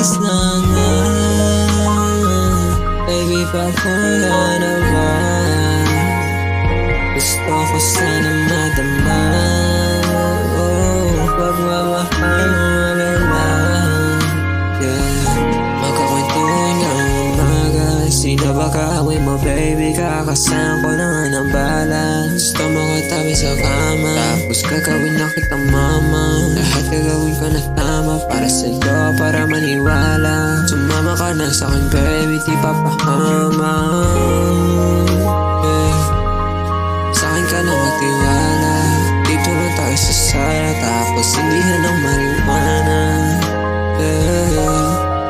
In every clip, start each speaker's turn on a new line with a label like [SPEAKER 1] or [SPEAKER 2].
[SPEAKER 1] oras na nga. Baby, papunta na ba? Gusto ko sana madama. Pagmamahal mo malala. Magkakwentuhan ng umaga. Sino ba kaaway mo baby? Kakasama ko na nga ng bala. Gusto mo katabi sa kama, tapos gagawin na kitang mama. Lahat gagawin ko na tama para sa'yo, para maniwala. Sumama ka na sa'kin baby, di papahama. Sa'kin ka na magtiwala. Dito lang tayo sa sala, tapos sindihan ng marijuana.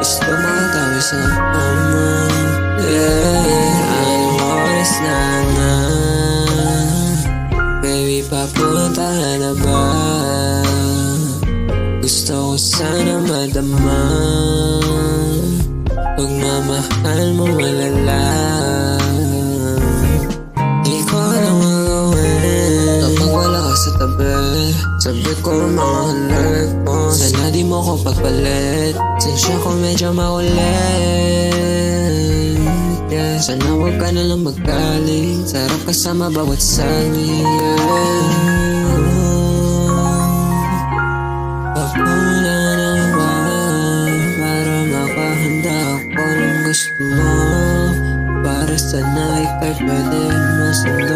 [SPEAKER 1] Gusto mo katabi sa kama. Anong oras na nga? Baby, papunta na ba? Gusto ko sana madama. Pagmamahal mo malala. Di ko alam magawin kapag wala ka sa tabi. Sabi ko mga halag mo, sana di mo ko pagpalit. Sensya ko medyo makulit. Sana huwag ka na lang magaling. Sarap kasama bawat saging. Papunta na ba? Para makahanda ako ng gusto mo. Para sana ika'y pwede masama.